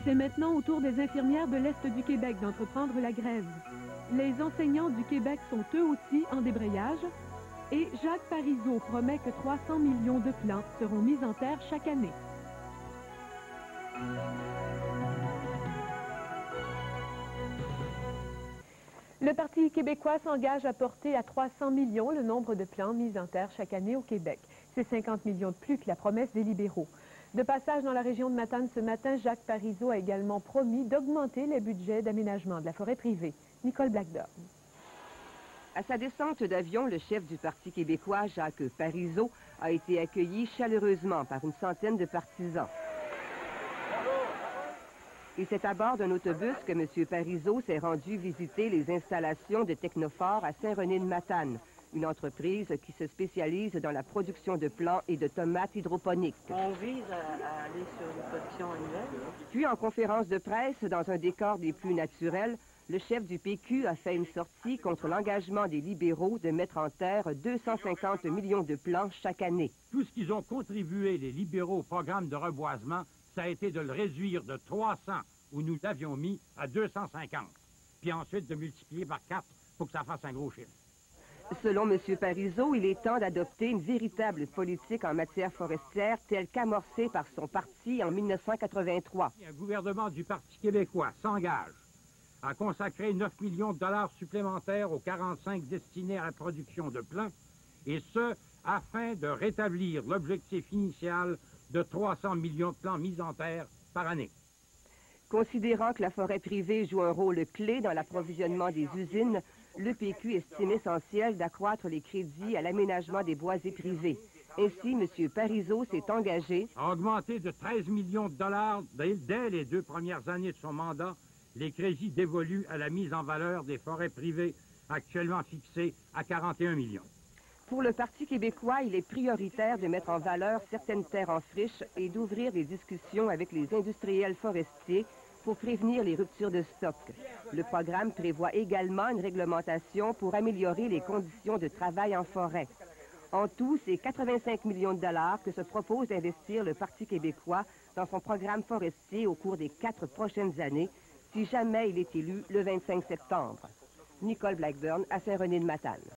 C'est maintenant au tour des infirmières de l'Est du Québec d'entreprendre la grève. Les enseignants du Québec sont eux aussi en débrayage et Jacques Parizeau promet que 300 millions de plants seront mis en terre chaque année. Le Parti québécois s'engage à porter à 300 millions le nombre de plants mis en terre chaque année au Québec. C'est 50 millions de plus que la promesse des libéraux. De passage dans la région de Matane ce matin, Jacques Parizeau a également promis d'augmenter les budgets d'aménagement de la forêt privée. Nicole Blackburn. À sa descente d'avion, le chef du Parti québécois, Jacques Parizeau, a été accueilli chaleureusement par une centaine de partisans. Et c'est à bord d'un autobus que M. Parizeau s'est rendu visiter les installations de Technophore à Saint-René-de-Matane, une entreprise qui se spécialise dans la production de plants et de tomates hydroponiques. On vise à aller sur une production annuelle. Puis, en conférence de presse, dans un décor des plus naturels, le chef du PQ a fait une sortie contre l'engagement des libéraux de mettre en terre 250 millions de plants chaque année. Tout ce qu'ils ont contribué, les libéraux, au programme de reboisement, ça a été de le réduire de 300, où nous l'avions mis, à 250. Puis ensuite de multiplier par 4 pour que ça fasse un gros chiffre. Selon M. Parizeau, il est temps d'adopter une véritable politique en matière forestière telle qu'amorcée par son parti en 1983. Un gouvernement du Parti québécois s'engage à consacrer 9 millions de dollars supplémentaires aux 45 destinés à la production de plants, et ce, afin de rétablir l'objectif initial de 300 millions de plants mis en terre par année. Considérant que la forêt privée joue un rôle clé dans l'approvisionnement des usines, le PQ estime essentiel d'accroître les crédits à l'aménagement des boisés privés. Ainsi, M. Parizeau s'est engagé à augmenter de 13 millions de dollars dès les 2 premières années de son mandat les crédits dévolus à la mise en valeur des forêts privées, actuellement fixés à 41 millions. Pour le Parti québécois, il est prioritaire de mettre en valeur certaines terres en friche et d'ouvrir des discussions avec les industriels forestiers pour prévenir les ruptures de stock. Le programme prévoit également une réglementation pour améliorer les conditions de travail en forêt. En tout, c'est 85 millions de dollars que se propose d'investir le Parti québécois dans son programme forestier au cours des 4 prochaines années, si jamais il est élu le 25 septembre. Nicole Blackburn à Saint-René-de-Matane.